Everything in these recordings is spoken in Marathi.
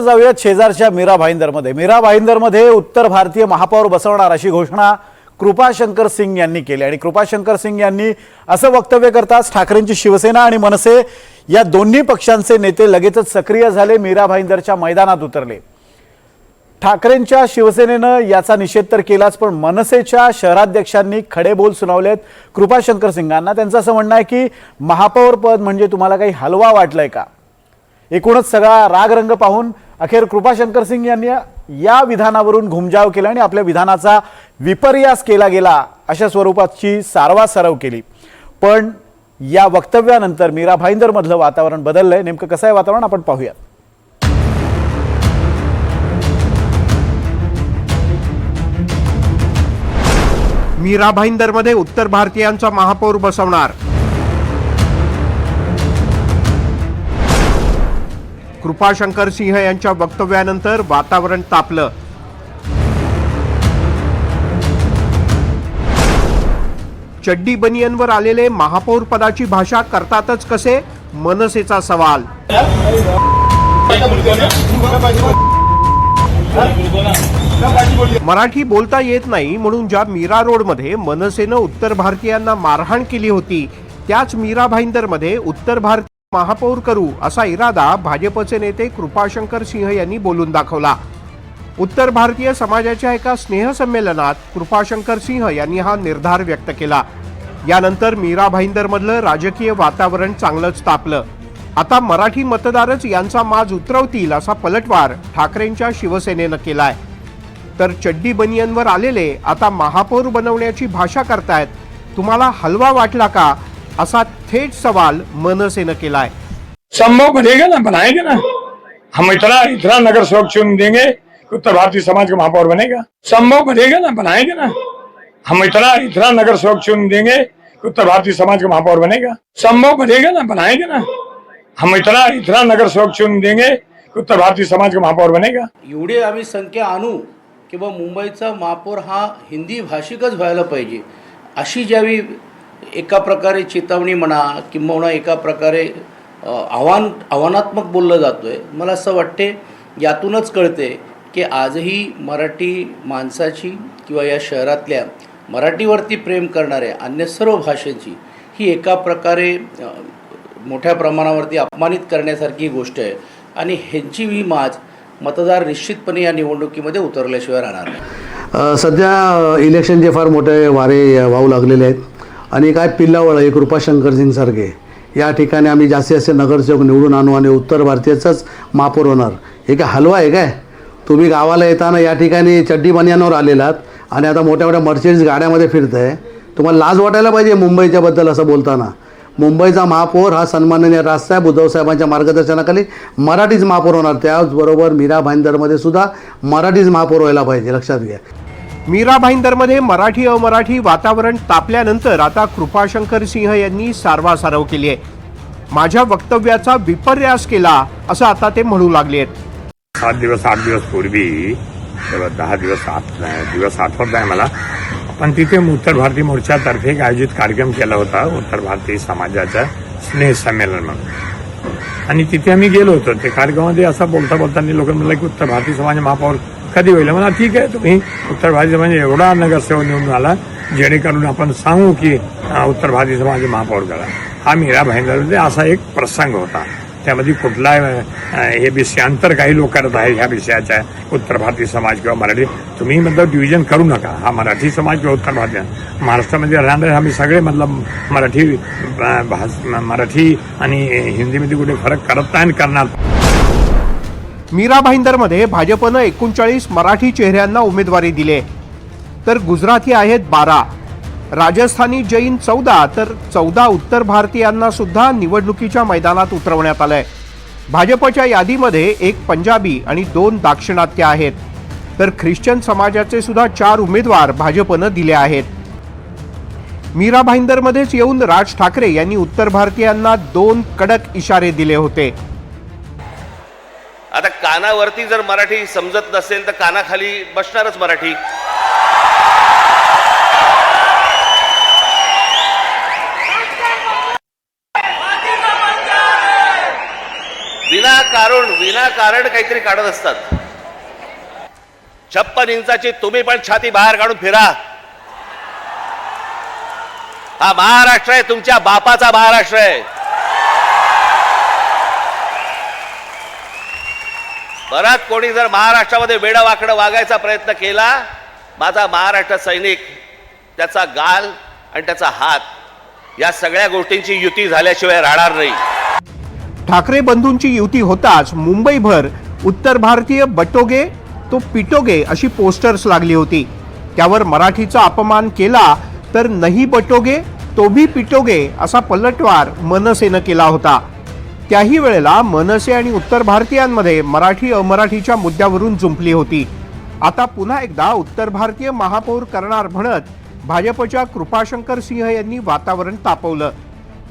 जाऊयात शेजारच्या मीरा भाईंदरमध्ये। मीरा भाईंदरमध्ये उत्तर भारतीय महापौर बसवणार अशी घोषणा कृपाशंकर सिंग यांनी केली आणि कृपाशंकर सिंग यांनी असं वक्तव्य करताच ठाकरेंची शिवसेना आणि मनसे या दोन्ही पक्षांचे नेते लगेचच सक्रिय झाले, मीरा भाईंदरच्या मैदानात उतरले। ठाकरेंच्या शिवसेनेनं याचा निषेध तर केलाच, पण मनसेच्या शहराध्यक्षांनी खडे बोल सुनावलेत कृपाशंकर सिंगांना। त्यांचं असं म्हणणं आहे की महापौर पद म्हणजे तुम्हाला काही हलवा वाटलाय का। एकूणच सगळा रागरंग पाहून अखेर कृपाशंकर सिंग यांनी या विधानावरून घुमजाव केला आणि आपल्या विधानाचा विपर्यास केला गेला अशा स्वरूपाची सारवासारव केली। पण या वक्तव्यानंतर मीरा भाईंदर मधलं वातावरण बदललंय। नेमकं कसं आहे वातावरण आपण पाहूया। मीरा भाईंदरमध्ये उत्तर भारतीयांचा महापौर बसवणार, कृपाशंकर सिंह यांच्या वक्तव्यानंतर वातावरण तापलं। चड्डी बनियनवर आलेले महापौर पदाची भाषा करतातच कसे, मनसेचा सवाल। मराठी बोलता येत नाही म्हणून ज्या मीरा रोडमध्ये मनसेनं उत्तर भारतीयांना मारहाण केली होती, त्याच मीरा भाईंदरमध्ये उत्तर भारतीय महापौर करू असा इरादा भाजपचे नेते कृपाशंकर सिंह यांनी बोलून दाखवला। उत्तर भारतीय समाजाच्या एका स्नेहसंमेलनात कृपाशंकर सिंह यांनी हा निर्धार व्यक्त केला। यानंतर मीरा भाईंदरमधलं राजकीय वातावरण चांगलंच तापलं। आता मराठी मतदारच यांचा माज उतरवतील असा पलटवार ठाकरेंच्या शिवसेनेनं केलाय। तर चड्डी बनियनवर आलेले आता महापौर बनवण्याची भाषा करतायत, तुम्हाला हलवा वाटला का असा थेट सवाल मनसेनं केलाय। संभव बनेगा ना, बनाएंगे ना। हम इतना नगर सेवक चुन देंगे कि उत्तर भारतीय समाज का महापौर बनेगा। संभव बनेगा ना, बनाएंगे ना। हम इतना नगर सेवक चुन देंगे कि उत्तर भारतीय समाज का महापौर बनेगा। संभव बनेगा ना, बनाएंगे ना। हम इतना नगर सेवक चुन देंगे कि उत्तर भारतीय समाज का महापौर बनेगा। एवढे आम्ही संख्या आणू किंवा मुंबईचा महापौर हा हिंदी भाषिकच व्हायला पाहिजे अशी ज्यावेळी एका प्रकारे चेतावणी म्हणा किंवा एका प्रकारे आव्हानात्मक बोललं जातोय, मला असं वाटते यातूनच कळते की आजही मराठी माणसाची किंवा या शहरातल्या मराठीवरती प्रेम करणाऱ्या अन्य सर्व भाषेची ही एका प्रकारे मोठ्या प्रमाणावरती अपमानित करण्यासारखी गोष्ट आहे आणि ह्यांची ही माज मतदार निश्चितपणे या निवडणुकीमध्ये उतरल्याशिवाय राहणार नाही। सध्या इलेक्शनचे फार मोठे वारे वाहू लागलेले आहेत आणि काय पिल्लावळ आहे कृपाशंकर सिंग सारखे या ठिकाणी आम्ही जास्तीत जास्त नगरसेवक निवडून आणू आणि उत्तर भारतीयचाच महापौर होणार, हे काय हलवा आहे काय। तुम्ही गावाला येताना या ठिकाणी चड्डी बनियानवर आलेलात आणि आता मोठ्या मोठ्या मर्सिडीज गाड्यामध्ये फिरताय, तुम्हाला लाज वाटायला पाहिजे मुंबईच्या बद्दल असं बोलताना। मुंबईचा महापौर हा सन्माननीय राजसाहेब उद्धव साहेबांच्या मार्गदर्शनाखाली मराठीच महापौर होणार, त्याचबरोबर मीरा भाईंदरमध्ये सुद्धा मराठीच महापौर व्हायला पाहिजे, लक्षात घ्या। मीरा भाईंदरमध्ये मराठी अमराठी वातावरण तापल्यानंतर आता कृपाशंकर सिंह यांनी सारवासारव केली आहे। माझ्या वक्तव्याचा विपर्यास केला असं आता ते म्हणू लागले आहेत। 7 दिवस 8 दिवस पूर्वी 10 दिवस आठवत आहे मला, पण तिथे उत्तर भारतीय मोर्चातर्फे एक आयोजित कार्यक्रम केला होता उत्तर भारतीय समाजाचा स्नेह संमेलन म्हणून, आणि तिथे आम्ही गेलो होतो। ते कार्यक्रमामध्ये असं बोलताना लोक म्हणलं की उत्तर भारतीय समाज महापौर कधी होईल। मला ठीक आहे, तुम्ही उत्तर भारतीय समाज एवढा नगरसेवक निवडून आला जेणेकरून आपण सांगू की उत्तर भारतीय समाज महापौर करा। हा मीरा भाईंदरमध्ये असा एक प्रसंग होता, त्यामध्ये कुठला हे विषयांतर काही लोक करत आहे ह्या विषयाच्या, उत्तर भारतीय समाज किंवा मराठी, तुम्ही मतलब डिव्हिजन करू नका। हा मराठी समाज किंवा उत्तर भारतीय महाराष्ट्रामध्ये राहणारे आम्ही सगळे मतलब मराठी आणि हिंदीमध्ये कुठे फरक करत नाही करणार। मीरा भाईंदरमध्ये भाजपनं 39 मराठी चेहऱ्यांना उमेदवारी दिली, तर गुजराती आहेत 12, राजस्थानी जैन 14, तर 14 उत्तर भारतीयांना सुद्धा निवडणुकीच्या मैदानात उतरवण्यात आलंय। भाजपच्या यादीमध्ये 1 पंजाबी आणि 2 दाक्षिणात्य आहेत, तर ख्रिश्चन समाजाचे सुद्धा 4 उमेदवार भाजपनं दिले आहेत। मीरा भाईंदरमध्येच येऊन राज ठाकरे यांनी उत्तर भारतीयांना 2 कडक इशारे दिले होते। आता कानावरती जर मराठी समजत नसेल तर कानाखाली बसणारच मराठी। बिना विनाकारण काहीतरी काढत असतात. 56 इंचाची तुम्ही पण छाती बाहेर काढून फिरा. हा महाराष्ट्र आहे, तुमच्या बापाचा महाराष्ट्र आहे. बराच कोणी जर महाराष्ट्रामध्ये वेडं वाकडं वागायचा प्रयत्न केला, माझा महाराष्ट्र सैनिक त्याचा गाल आणि त्याचा हात या सगळ्या गोष्टींची युती झाल्याशिवाय राहणार नाही. ठाकरे बंधूंची युती होताच मुंबईभर उत्तर भारतीय बटोगे तो पिटोगे अशी पोस्टर्स लागली होती. त्यावर मराठीचा अपमान केला तर नहीं बटोगे तो भी पिटोगे असा पलटवार मनसेनं केला होता. त्याही वेळेला मनसे आणि उत्तर भारतीयांमध्ये मराठी अमराठीच्या मुद्द्यावरून जुंपली होती. आता पुन्हा एकदा उत्तर भारतीय महापौर करणार म्हणत भाजपच्या कृपाशंकर सिंह यांनी वातावरण तापवलं.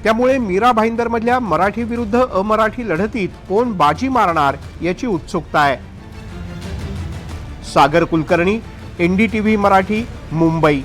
त्यामुळे मीरा भाईंदरमधल्या मराठी विरुद्ध अमराठी लढतीत कोण बाजी मारणार याची उत्सुकता आहे. सागर कुलकर्णी, NDTV मराठी, मुंबई.